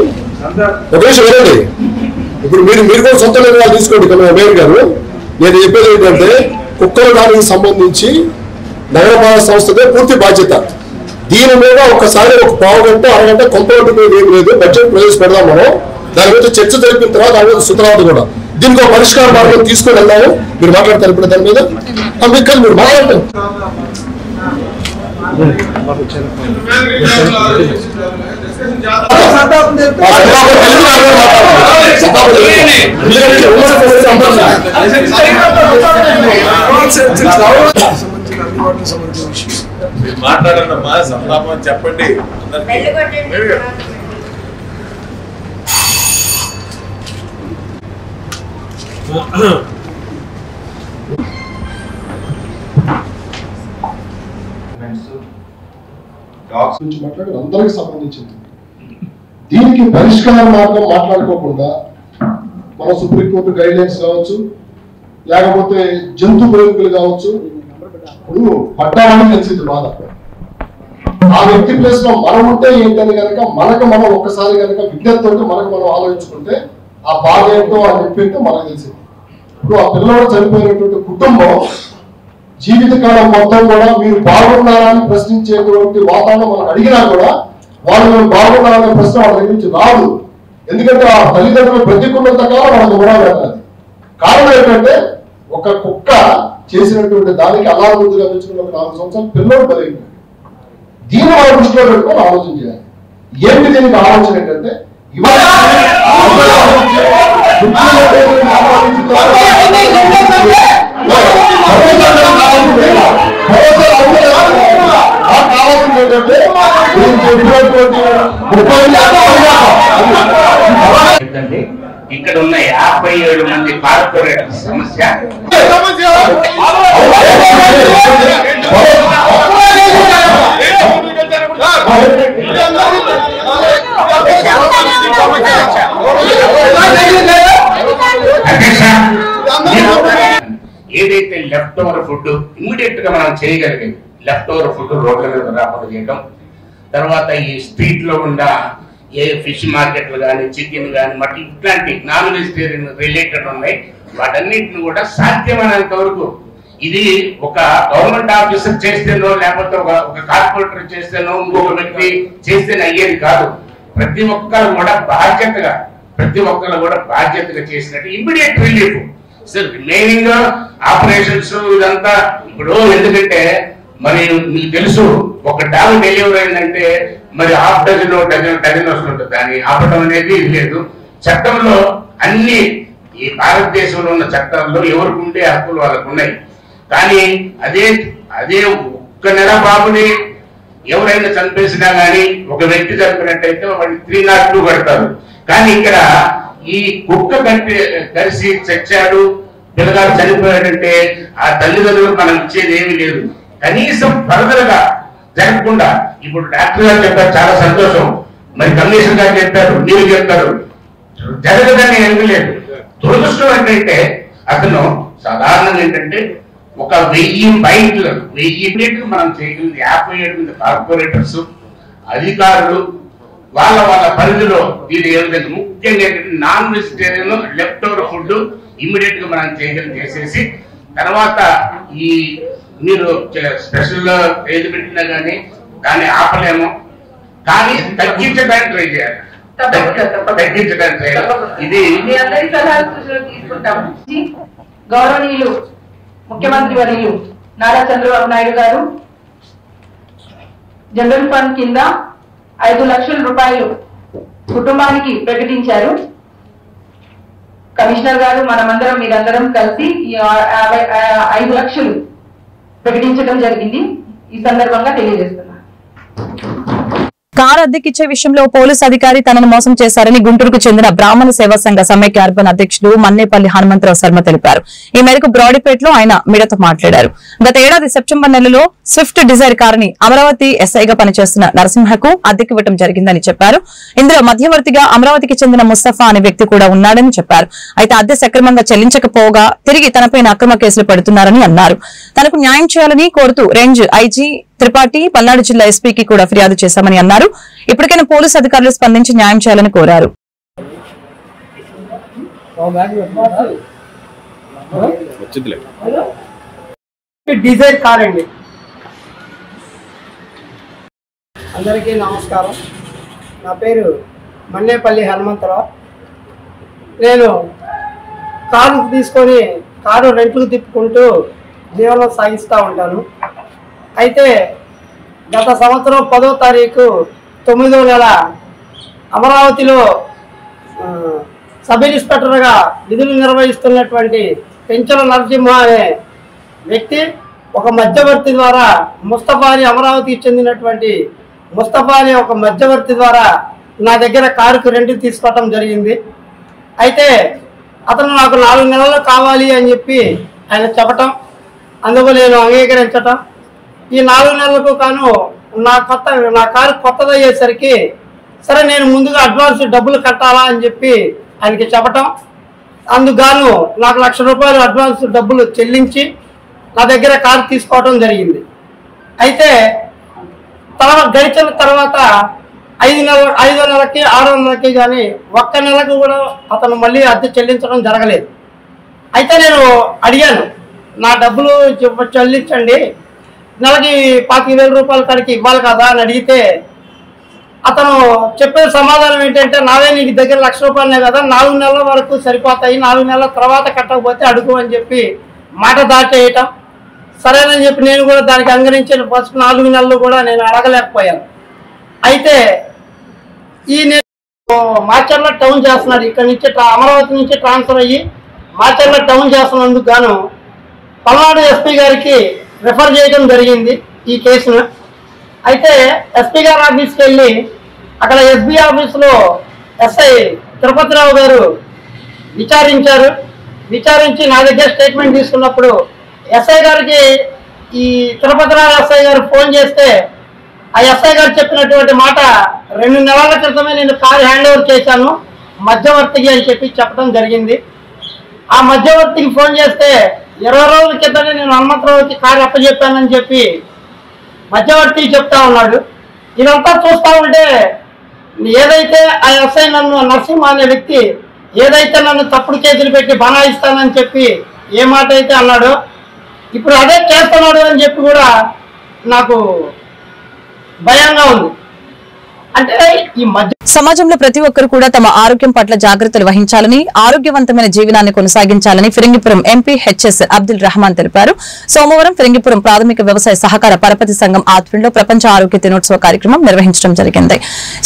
ఒక విషయం వినండి, ఇప్పుడు మీరు కూడా సొంత నిర్ణయాలు తీసుకోండి. మేయర్ గారు, నేను చెప్పేది ఏంటంటే కుక్కల దానికి సంబంధించి నగరపాలక సంస్థదే పూర్తి బాధ్యత. దీని మీద ఒకసారి ఒక పావు గంట అరగంట కొంతవరకు ఏం లేదు, బడ్జెట్ ప్రవేశపెడదాం మనం. దాని మీద చర్చ జరిపిన తర్వాత దాని మీద సుతరావత కూడా దీనికి ఒక పరిష్కార మార్గం తీసుకొని వెళ్దాము. మీరు మాట్లాడతారు ఇప్పుడు దాని మీద? మీకు మీరు మాట్లాడతారు. మాట్లాడమ్మా, సంతాపం చెప్పండి. అందరికి సంబంధించింది. దీనికి పరిష్కార మార్గం మాట్లాడుకోకుండా మన సుప్రీంకోర్టు గైడ్ లైన్స్ కావచ్చు, లేకపోతే జంతు ప్రేమికులు కావచ్చు, ఇప్పుడు పట్టాలని తెలిసింది బాధ. ఆ వ్యక్తి ప్లేస్ లో మనం ఉంటే ఏంటని కనుక మనకు మనం ఒక్కసారి కనుక విజ్ఞతతో మనకు మనం ఆలోచించుకుంటే ఆ బాధ ఏంటో ఆ నొప్పి ఏంటో మనకు తెలిసింది. ఇప్పుడు ఆ పిల్లవాడు చనిపోయినటువంటి కుటుంబం జీవితకాలం మొత్తం కూడా మీరు బాగున్నారా అని ప్రశ్నించేటువంటి వాతావరణం మనం అడిగినా కూడా వాళ్ళు మేము బాగున్నారనే ప్రశ్న వాళ్ళ దగ్గర నుంచి రాదు. ఎందుకంటే ఆ తల్లిదండ్రులు బ్రతికున్నంత కాలం వాళ్ళకి కూడా వెళ్ళాలి. కారణం ఏంటంటే ఒక కుక్క చేసినటువంటి దానికి అలా ముందుగా పెంచుకున్న 4 సంవత్సరాలు పిల్లలు బలైంది. దీన్ని వాళ్ళ దృష్టిలో పెట్టుకొని ఆలోచన చేయాలి. ఏంటి దీనికి ఆలోచన ఏంటంటే ఇవాళ ఇక్కడ ఉన్న 57 మంది కార్పొరేటర్ సమస్య ఏదైతే లెఫ్ట్ ఓవర్ ఫుడ్ ఇమ్మీడియట్ గా మనం చేయగలిగేది లెఫ్ట్ ఓవర్ ఫుడ్ రోడ్ల మీద రాకుండా చేయడం, తర్వాత ఈ స్ట్రీట్ లో ఉన్న ఏ ఫిష్ మార్కెట్లు కానీ చికెన్ కానీ మటన్ ఇట్లాంటి నాన్ వెజిటేరియన్ రిలేటెడ్ ఉన్నాయి వాటన్నిటిని కూడా సాధ్యమైనంత వరకు ఇది ఒక గవర్నమెంట్ ఆఫీసర్ చేస్తేనో లేకపోతే ఒక కార్పొరేటర్ చేస్తేనో ఇంకొక వ్యక్తి చేస్తేనే అయ్యేది కాదు. ప్రతి ఒక్కరు కూడా బాధ్యతగా చేసినట్టు immediate relief. Sir remaining operations ఇదంతా ఇప్పుడు ఎందుకంటే మరి మీకు తెలుసు ఒక డాగ్ డెలివరీ అయిందంటే మరి హాఫ్ డజన్ వస్తుంటుంది. దాన్ని ఆపటం అనేది లేదు. చట్టంలో అన్ని ఈ భారతదేశంలో ఉన్న చట్టాల్లో ఎవరికి ఉండే హక్కులు వాళ్ళకు ఉన్నాయి. కానీ అదే ఒక్క నెల బాబుని ఎవరైనా చంపేసినా కానీ ఒక వ్యక్తి చంపినట్టయితే వాడిని 302 కడతారు. కానీ ఇక్కడ ఈ కుక్క కలిసి చచ్చాడు, పిల్లగాడు చనిపోయాడంటే ఆ తల్లిదండ్రులకు మనం ఇచ్చేది ఏమీ లేదు. కనీసం ఫర్దర్ గా జరగకుండా ఇప్పుడు డాక్టర్ గారు చెప్పారు, చాలా సంతోషం. మరి కమిషనర్ గారు చెప్పారు, మీరు చెప్పారు, జరగదని ఏమీ లేదు. దురదృష్టం ఏంటంటే అతను సాధారణంగా ఏంటంటే ఒక 1000 బైక్లు 1000 మనం చేయగలిగింది 57 కార్పొరేటర్స్ అధికారులు వాళ్ళ పరిధిలో ఇది ఏమిటంటే ముఖ్యంగా ఏంటంటే non vegetarian left over food immediate గా మనం చేసేసి తర్వాత ఈ మీరు స్పెషల్ ఏది పెట్టినా కానీ దాన్ని ఆపలేము, కానీ తగ్గించడానికి ట్రై చేయాలి. తగ్గించడానికి ట్రై చేయాలి. ఇది మీ అందరి సలహాలు సూచనలు తీసుకుంటాం. గౌరవనీయులు ముఖ్యమంత్రి వర్యులు నారా చంద్రబాబు నాయుడు గారు జనరల్ ఫండ్ కింద 5 లక్షల రూపాయలు కుటుంబానికి ప్రకటించారు. కమిషనర్ గారు మనమందరం మీరందరం కలిసి 5 లక్షలు ప్రకటించడం జరిగింది. ఈ సందర్భంగా తెలియజేస్తున్నారు. కారు అద్దెకిచ్చే విషయంలో పోలీసు అధికారి తనను మోసం చేశారని గుంటూరుకు చెందిన బ్రాహ్మణ సేవా సంఘ సమైక్య అర్బన్ అధ్యక్షుడు మన్నేపల్లి హనుమంతరావు శర్మ తెలిపారు. ఈ మేరకు బ్రాడీపేటలో ఆయన మీడియాతో మాట్లాడారు. గత ఏడాది సెప్టెంబర్ నెలలో స్విఫ్ట్ డిజైర్ కారుని అమరావతి ఎస్ఐగా పనిచేస్తున్న నరసింహకు అద్దెకివ్వడం జరిగిందని చెప్పారు. ఇందులో మధ్యవర్తిగా అమరావతికి చెందిన ముస్తఫా అనే వ్యక్తి కూడా ఉన్నాడని చెప్పారు. అయితే అద్దె సక్రమంగా చెల్లించకపోగా తిరిగి తనపైన అక్రమ కేసులు పెడుతున్నారని అన్నారు. తనకు న్యాయం చేయాలని కోరుతూ రేంజ్ ఐజీ త్రిపాఠి పల్నాడు జిల్లా ఎస్పీకి కూడా ఫిర్యాదు చేశామని అన్నారు. ఇప్పటికైనా పోలీసు అధికారులు స్పందించి న్యాయం చేయాలని కోరారు. డిజైర్ కార్ అండి. అందరికీ నమస్కారం. నా పేరు మన్నేపల్లి హనుమంతరావు. నేను కారు తీసుకొని కారు రెంట్లకు తిప్పుకుంటూ జీవనం సాగిస్తూ ఉంటాను. అయితే గత సంవత్సరం 10వ తారీఖు 9వ నెల అమరావతిలో సబ్ ఇన్స్పెక్టర్గా విధులు నిర్వహిస్తున్నటువంటి పెంచల నరసింహ అనే వ్యక్తి ఒక మధ్యవర్తి ద్వారా ముస్తఫా అని అమరావతికి చెందినటువంటి ముస్తఫా అనే ఒక మధ్యవర్తి ద్వారా నా దగ్గర కారుకు రెంట్కి తీసుకోవటం జరిగింది. అయితే అతను నాకు 4 నెలలు కావాలి అని చెప్పి ఆయన చెప్పటం, అందుకు నేను అంగీకరించటం. ఈ 4 నెలలకు కాను నా కారు కొత్తదయ్యేసరికి సరే నేను ముందుగా అడ్వాన్స్ డబ్బులు కట్టాలా అని చెప్పి ఆయనకి చెప్పటం, అందుకు నాకు 1,00,000 రూపాయలు అడ్వాన్స్ డబ్బులు చెల్లించి నా దగ్గర కారు తీసుకోవడం జరిగింది. అయితే గడిచిన తర్వాత 5వ నెలకి 6వ నెలకి కానీ ఒక్క నెలకు కూడా అతను మళ్ళీ అద్దె చెల్లించడం జరగలేదు. అయితే నేను అడిగాను, నా డబ్బులు చెల్లించండి, నెలకి 25,000 రూపాయల కాడికి ఇవ్వాలి కదా అని అడిగితే అతను చెప్పే సమాధానం ఏంటంటే, నావే నీకు దగ్గర 1,00,000 రూపాయలనే కదా, 4 నెలల వరకు సరిపోతాయి, 4 నెలల తర్వాత కట్టకపోతే అడుగు అని చెప్పి మాట దాటేయటం. సరేనని చెప్పి నేను కూడా దానికి అంగరించిన ఫస్ట్ 4 నెలలు కూడా నేను అడగలేకపోయాను. అయితే ఈ నేను మాచర్ల టౌన్ చేస్తున్నాడు, ఇక్కడ నుంచి అమరావతి నుంచి ట్రాన్స్ఫర్ అయ్యి మాచర్ల టౌన్ చేస్తున్నందుకు గాను పల్నాడు ఎస్పీ గారికి రిఫర్ చేయడం జరిగింది ఈ కేసును. అయితే ఎస్పీ గారి ఆఫీస్కి వెళ్ళి అక్కడ ఎస్బీ ఆఫీసులో ఎస్ఐ తిరుపతిరావు గారు విచారించారు. విచారించి నా దగ్గర స్టేట్మెంట్ తీసుకున్నప్పుడు ఎస్ఐ గారికి ఈ తిరుపతిరావు ఎస్ఐ గారు ఫోన్ చేస్తే ఆ ఎస్ఐ గారు చెప్పినటువంటి మాట, 2 నెలల క్రితమే నేను కారు హ్యాండ్ ఓవర్ చేశాను మధ్యవర్తికి అని చెప్పి చెప్పడం జరిగింది. ఆ మధ్యవర్తికి ఫోన్ చేస్తే 20 రోజుల క్రితమే నేను హనుమంతరావుకి కారు అప్పచెప్పానని చెప్పి మధ్యవర్తి చెప్తా ఉన్నాడు. ఇదంతా చూస్తూ ఉంటే ఏదైతే ఆ ఎస్ఐ నరసింహ అనే వ్యక్తి ఏదైతే నన్ను తప్పుడు కేసులు పెట్టి బనాయిస్తానని చెప్పి ఏ మాట అయితే అన్నాడో ఇప్పుడు అదే చేస్తున్నాడు అని చెప్పి కూడా నాకు భయంగా ఉంది. అంటే ఈ మధ్య సమాజంలో ప్రతి ఒక్కరు కూడా తమ ఆరోగ్యం పట్ల జాగ్రత్తలు వహించాలని, ఆరోగ్యవంతమైన జీవనాన్ని కొనసాగించాలని ఫిరంగిపురం ఎంపీ హెచ్ఎస్ అబ్దుల్ రహమాన్ తెలిపారు. సోమవారం ఫిరంగిపురం ప్రాథమిక వ్యవసాయ సహకార పరపతి సంఘం ఆధ్వర్యంలో ప్రపంచ ఆరోగ్య దినోత్సవ కార్యక్రమం నిర్వహించడం జరిగింది.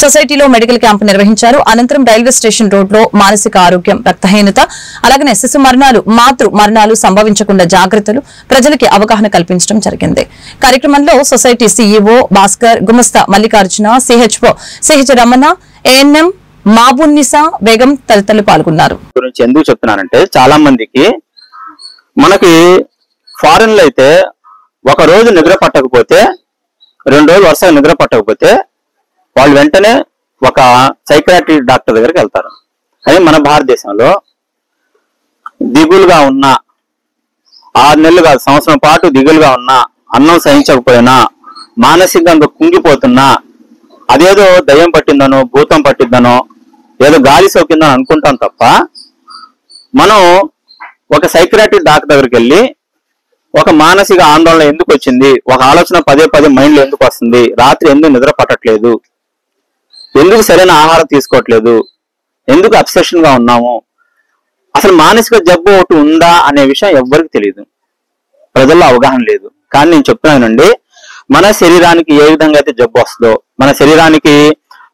సొసైటీలో మెడికల్ క్యాంపు నిర్వహించారు. అనంతరం రైల్వే స్టేషన్ రోడ్లో మానసిక ఆరోగ్యం, రక్తహీనత, అలాగనే శిశు మరణాలు, మాతృ మరణాలు సంభవించకుండా జాగ్రత్తలు ప్రజలకి అవగాహన కల్పించడం జరిగింది. కార్యక్రమంలో సొసైటీ సీఈఓ భాస్కర్, గుమస్తా Mallikarjuna, CHO CH Ramana, ANM Mabunnisa Begum తదితరులు పాల్గొన్నారు. గురించి ఎందుకు చెప్తున్నానంటే, చాలా మందికి మనకి ఫారెన్ లో అయితే ఒక రోజు నిద్ర పట్టకపోతే 2 రోజులు వరుసగా నిద్ర పట్టకపోతే వాళ్ళు వెంటనే ఒక సైకియాట్రీ డాక్టర్ దగ్గరికి వెళ్తారు. కానీ మన భారతదేశంలో దిగులుగా ఉన్న 6 నెలలు కాదు, సంవత్సరం పాటు దిగులుగా ఉన్నా, అన్నం సహించకపోయినా, మానసికంగా కుంగిపోతున్నా, అదేదో దయ్యం పట్టిందనో భూతం పట్టిందనో ఏదో గాలి సోకిందని అనుకుంటాం తప్ప మనం ఒక సైకియాట్రిక్ డాక్టర్ దగ్గరికి వెళ్ళి ఒక మానసిక ఆందోళన ఎందుకు వచ్చింది, ఒక ఆలోచన పదే మైండ్లో ఎందుకు వస్తుంది, రాత్రి ఎందుకు నిద్ర పట్టట్లేదు, ఎందుకు సరైన ఆహారం తీసుకోవట్లేదు, ఎందుకు అబ్సెషన్ గా ఉన్నాము, అసలు మానసిక జబ్బు ఒకటి ఉందా అనే విషయం ఎవ్వరికి తెలియదు, ప్రజల్లో అవగాహన లేదు. కానీ నేను చెప్తున్నానండి, మన శరీరానికి ఏ విధంగా అయితే జబ్బు వస్తుందో, మన శరీరానికి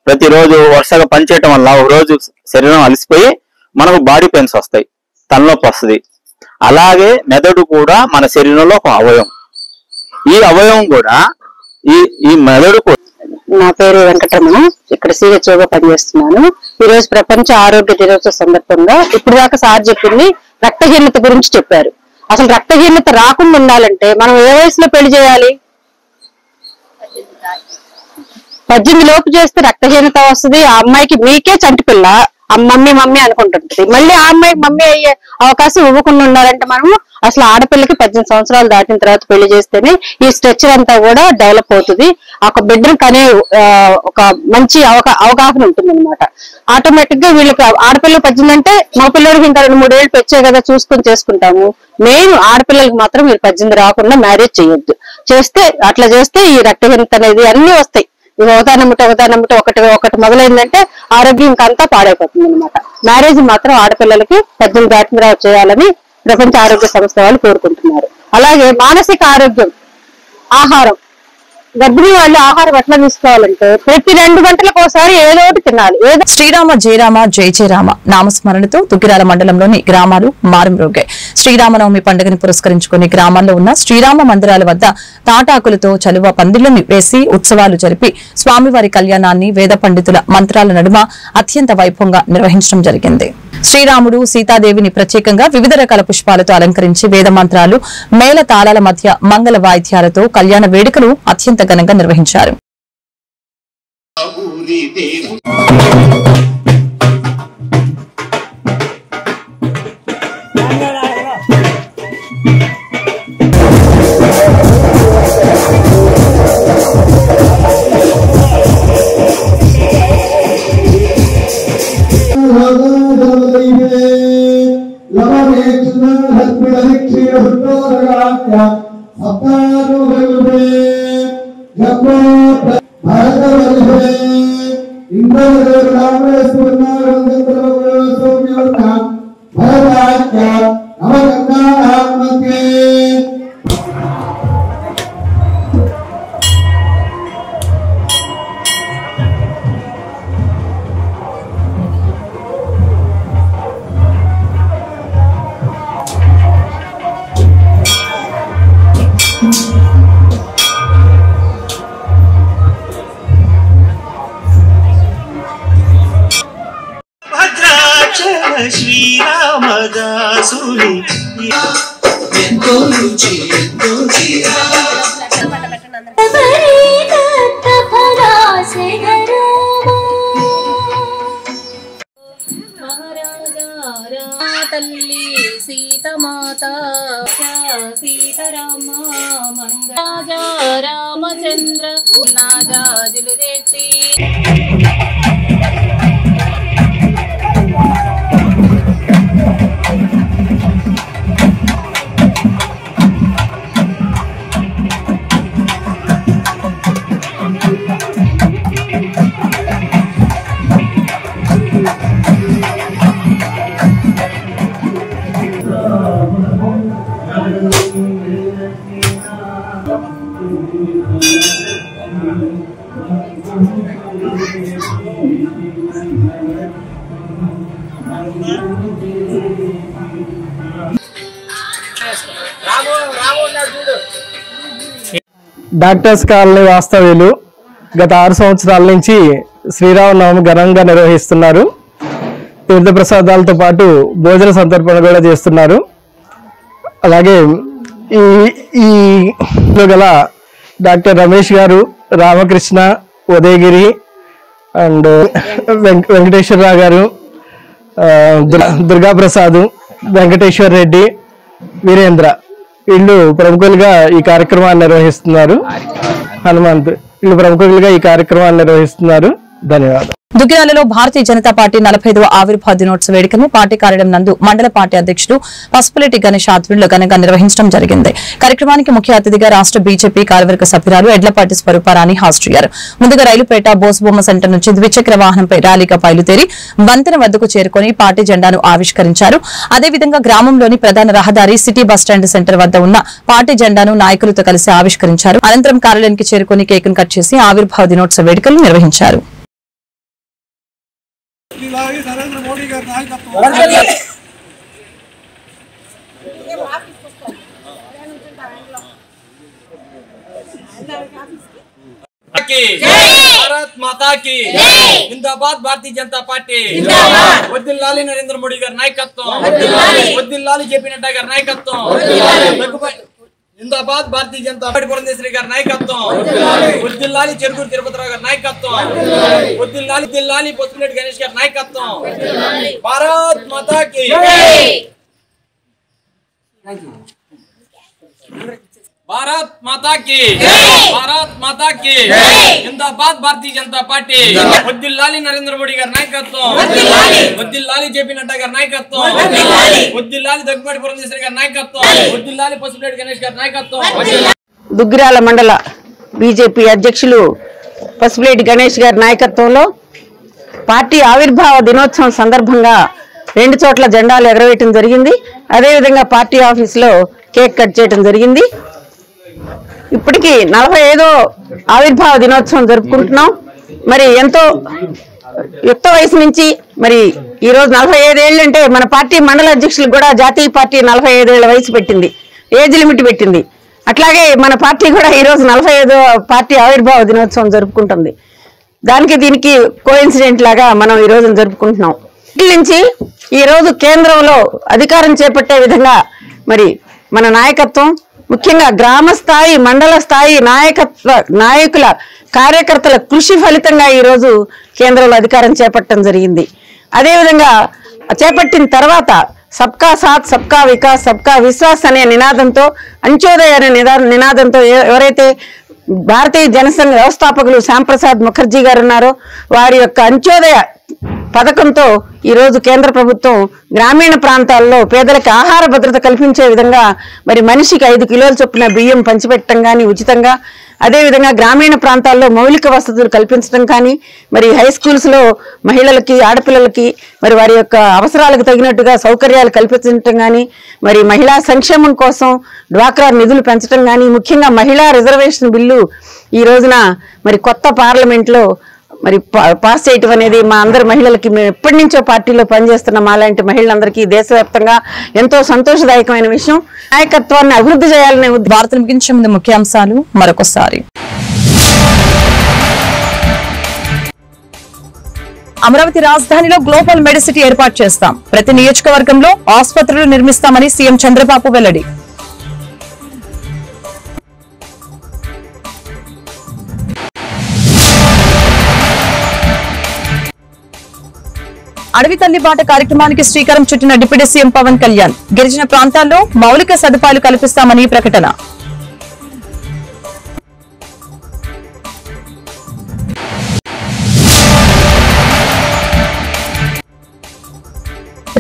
ప్రతిరోజు వరుసగా పనిచేయటం వల్ల ఒక రోజు శరీరం అలసిపోయి మనకు బాడీ పెయిన్స్ వస్తాయి, తలనొప్పి వస్తుంది. అలాగే మెదడు కూడా మన శరీరంలో ఒక అవయవం. ఈ అవయవం కూడా ఈ మెదడు. నా పేరు వెంకటరమణ, ఇక్కడ CHOగా పనిచేస్తున్నాను. ఈ రోజు ప్రపంచ ఆరోగ్య దినోత్సవ సందర్భంగా ఇప్పుడు దాకా సార్ చెప్పింది రక్తహీనత గురించి చెప్పారు. అసలు రక్తహీనత రాకుండా ఉండాలంటే మనం ఏ వయసులో పెళ్లి చేయాలి? 18 లోపు చేస్తే రక్తహీనత వస్తుంది. ఆ అమ్మాయికి మీకే చంటి పిల్ల మమ్మీ అనుకుంటుంటది. మళ్ళీ ఆ అమ్మాయికి మమ్మీ అయ్యే అవకాశం ఇవ్వకుండా ఉండాలంటే మనము అసలు ఆడపిల్లకి 18 సంవత్సరాలు దాటిన తర్వాత పెళ్లి చేస్తేనే ఈ స్ట్రక్చర్ అంతా కూడా డెవలప్ అవుతుంది. ఒక బిడ్డను కనే ఒక మంచి అవగాహన ఉంటుంది అనమాట. ఆటోమేటిక్ గా వీళ్ళకి ఆడపిల్లలు 18 అంటే మా పిల్లలకి ఇంకా 2-3 ఏళ్ళు పెంచే కదా చూసుకొని చేసుకుంటాము. మెయిన్ ఆడపిల్లలకి మాత్రం మీరు 18 రాకుండా మ్యారేజ్ చేయొద్దు. అట్లా చేస్తే ఈ రక్తహీనత అనేది అన్ని వస్తాయి. ఒకదానమ్మటి ఒకటి మొదలైందంటే ఆరోగ్యం ఇంకంతా పాడైపోతుంది అనమాట. మ్యారేజ్ మాత్రం ఆడపిల్లలకి 18 దాటిన తర్వాత చేయాలని ప్రపంచ ఆరోగ్య సంస్థ వాళ్ళు కోరుకుంటున్నారు. అలాగే మానసిక ఆరోగ్యం, ఆహారం, గర్భిణీ వాళ్ళు ఆహారం ఎట్లా తీసుకోవాలంటే ప్రతి 2 గంటలకు ఒకసారి ఏదో ఒకటి తినాలి. శ్రీరామ జయరామ జయ జయరామ నామస్మరణతో దుగ్గిరాల మండలంలోని గ్రామాలు మారుమ్రోగాయి. శ్రీరామనవమి పండుగని పురస్కరించుకుని గ్రామాల్లో ఉన్న శ్రీరామ మందిరాల వద్ద తాటాకులతో చలువ పందిళ్లను వేసి ఉత్సవాలు జరిపి స్వామివారి కళ్యాణాన్ని వేద పండితుల మంత్రాల నడుమ అత్యంత వైభవంగా నిర్వహించడం జరిగింది. శ్రీరాముడు సీతాదేవిని ప్రత్యేకంగా వివిధ రకాల పుష్పాలతో అలంకరించి వేద మంత్రాలు మేళ తాళాల మధ్య మంగళ వాయిద్యాలతో కళ్యాణ వేడుకలు అత్యంత ఘనంగా నిర్వహించారు. శ్రీరామదాసుని తల్లి సీతమాత సీతారామ మంగళ రామచంద్ర నాగాజులు తెచ్చి డాక్టర్స్ కాలనీ వాస్తవ్యులు గత 6 సంవత్సరాల నుంచి శ్రీరామనవమి ఘనంగా నిర్వహిస్తున్నారు. తీర్థ ప్రసాదాలతో పాటు భోజన సంతర్పణ కూడా చేస్తున్నారు. అలాగే ఈ గల డాక్టర్ రమేష్ గారు, రామకృష్ణ, ఉదయగిరి అండ్ వెంకటేశ్వరరావు గారు, దుర్గాప్రసాద్, వెంకటేశ్వర్ రెడ్డి, వీరేంద్ర వీళ్ళు ప్రముఖులుగా ఈ కార్యక్రమాన్ని నిర్వహిస్తున్నారు. హనుమంత్ వీళ్ళు ప్రముఖులుగా ఈ కార్యక్రమాన్ని నిర్వహిస్తున్నారు. ధన్యవాదాలు. దుగ్గిరాలలో భారతీయ జనతా పార్టీ 45వ ఆవిర్భావ దినోత్సవ వేడుకను పార్టీ కార్యాలయం నందు మండల పార్టీ అధ్యక్షుడు పసుపులేటి గణేష్ ఆధ్వర్యంలో ఘనంగా నిర్వహించడం జరిగింది. కార్యక్రమానికి ముఖ్య అతిథిగా రాష్ట్ర బీజేపీ కార్యవర్గ సభ్యురాలు ఎడ్లపాటి స్వరూపారాణి హాజరయ్యారు. ముందుగా రైలుపేట బోసుబొమ్మ సెంటర్ నుంచి ద్విచక్ర వాహనంపై ర్యాలీగా బయలుదేరి వంతెన వద్దకు చేరుకుని పార్టీ జెండాను ఆవిష్కరించారు. అదేవిధంగా గ్రామంలోని ప్రధాన రహదారి సిటీ బస్టాండ్ సెంటర్ వద్ద ఉన్న పార్టీ జెండాను నాయకులతో కలిసి ఆవిష్కరించారు. అనంతరం కార్యాలయానికి చేరుకుని కేకును కట్ చేసి ఆవిర్భావ దినోత్సవ వేడుకలు నిర్వహించారు. నరేంద్ర మోడీ గారి నాయకత్వం భారత్ మాతా కి జిందాబాద్. భారతీయ జనతా పార్టీ వద్దిల్లాలి. నరేంద్ర మోడీ గారి నాయకత్వం వద్దిల్లాలి. జేపీ నడ్డా గారి నాయకత్వం జిందాబాద్. భారతీయ జనతా పార్టీ పురంధేశ్వరి గారి నాయకత్వం వద్దిల్లాలి. చెరుకూరు తిరుపతిరావు గారి నాయకత్వం వద్దిల్లాలి. దిల్లాలి. పొత్తులేటి గణేష్ గారి నాయకత్వం. భారత్ మాతా కి భారత్ మాతా కి భారత్ మాతా కి జిందాబాద్. భారతీయ జనతా పార్టీ వద్దిల్లాలి. నరేంద్ర మోడీ గారి నాయకత్వం వద్దిల్లాలి. జేపీ నడ్డా గారి నాయకత్వం వద్దిల్లాలి. దగ్గుబాటి పురంధేశ్వరి గారి నాయకత్వం వద్దిల్లాలి. పసుపులేటి గణేష్ గారి నాయకత్వం. దుగ్గిరాల మండల బీజేపీ అధ్యక్షులు పసుపులేటి గణేష్ గారి నాయకత్వంలో పార్టీ ఆవిర్భావ దినోత్సవం సందర్భంగా 2 చోట్ల జెండాలు ఎగరవేయటం జరిగింది. అదేవిధంగా పార్టీ ఆఫీసులో కేక్ కట్ చేయడం జరిగింది. ఇప్పటికీ 45వ ఆవిర్భావ దినోత్సవం జరుపుకుంటున్నాం. మరి ఎంతో యుక్త వయసు నుంచి మరి ఈ రోజు 45 ఏళ్ళు అంటే మన పార్టీ మండల అధ్యక్షులకు కూడా జాతీయ పార్టీ 45 ఏళ్ల వయసు పెట్టింది, ఏజ్ లిమిట్ పెట్టింది. అట్లాగే మన పార్టీ కూడా ఈ రోజు 45వ పార్టీ ఆవిర్భావ దినోత్సవం జరుపుకుంటుంది. దానికి దీనికి కోఇన్సిడెంట్ లాగా మనం ఈ రోజు జరుపుకుంటున్నాం. ఇట్ల నుంచి ఈ రోజు కేంద్రంలో అధికారం చేపట్టే విధంగా మరి మన నాయకత్వం, ముఖ్యంగా గ్రామ స్థాయి, మండల స్థాయి నాయకుల కార్యకర్తల కృషి ఫలితంగా ఈ రోజు కేంద్రంలో అధికారం చేపట్టడం జరిగింది. అదేవిధంగా చేపట్టిన తర్వాత సబ్కా సాత్, సబ్కా వికాస్, సబ్కా విశ్వాస్ అనే నినాదంతో, అంత్యోదయ అనే నినాదంతో ఎవరైతే భారతీయ జనసంఘ వ్యవస్థాపకులు శ్యాంప్రసాద్ ముఖర్జీ గారు ఉన్నారో వారి యొక్క అంత్యోదయ పథకంతో ఈ రోజు కేంద్ర ప్రభుత్వం గ్రామీణ ప్రాంతాల్లో పేదలకు ఆహార భద్రత కల్పించే విధంగా మరి మనిషికి 5 కిలోల చొప్పున బియ్యం పంచిపెట్టడం కానీ ఉచితంగా, అదేవిధంగా గ్రామీణ ప్రాంతాల్లో మౌలిక వసతులు కల్పించడం కానీ, మరి హై స్కూల్స్ లో మహిళలకి, ఆడపిల్లలకి మరి వారి యొక్క అవసరాలకు తగినట్టుగా సౌకర్యాలు కల్పించడం కానీ, మరి మహిళా సంక్షేమం కోసం డ్వాక్రా నిధులు పెంచడం కానీ, ముఖ్యంగా మహిళా రిజర్వేషన్ బిల్లు ఈ రోజున మరి కొత్త పార్లమెంట్ లో మరి పాస్ చేయటం అనేది మా అందరి మహిళలకి, మేము ఎప్పటి నుంచో పార్టీలో పనిచేస్తున్న మాలాంటి మహిళలందరికీ దేశవ్యాప్తంగా ఎంతో సంతోషదాయకమైన విషయం. నాయకత్వాన్ని అభివృద్ధి చేయాలనే వార్తలు ముగించే ముందు ముఖ్యాంశాలు మరొకసారి. అమరావతి రాజధానిలో గ్లోబల్ మెడిసిటీ ఏర్పాటు చేస్తాం. ప్రతి నియోజకవర్గంలో ఆసుపత్రులు నిర్మిస్తామని సీఎం చంద్రబాబు వెల్లడి. అడవి తల్లి బాట కార్యక్రమానికి శ్రీకారం చుట్టిన డిప్యూటీ సీఎం పవన్ కళ్యాణ్. గిరిజన ప్రాంతాల్లో మౌలిక సదుపాయాలు కల్పిస్తామని ప్రకటన.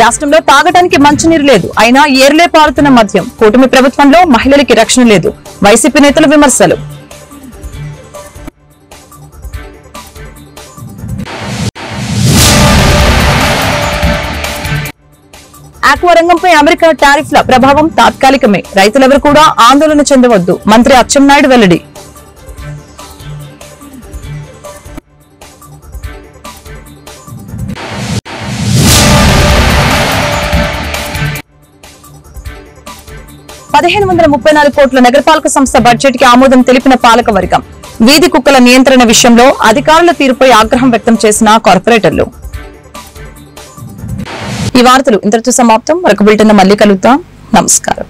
రాష్ట్రంలో తాగడానికి మంచినీరు లేదు, అయినా ఏర్లే పారుతున్న మద్యం. కూటమి ప్రభుత్వంలో మహిళలకి రక్షణ లేదు, వైసీపీ నేతల విమర్శలు. ఆక్వా రంగంపై అమెరికా టారిఫ్ల ప్రభావం తాత్కాలికమే, రైతులెవరు కూడా ఆందోళన చెందవద్దు, మంత్రి అచ్చెన్నాయుడు వెల్లడి. $1,534 కోట్ల నగరపాలక సంస్థ బడ్జెట్ కి ఆమోదం తెలిపిన పాలకవర్గం. వీధి కుక్కల నియంత్రణ విషయంలో అధికారుల తీరుపై ఆగ్రహం వ్యక్తం చేసిన కార్పొరేటర్లు. ఈ వార్తలు ఇంతటితో సమాప్తం. మరొక బులెటిన్ మళ్ళీ కలుద్దాం. నమస్కారం.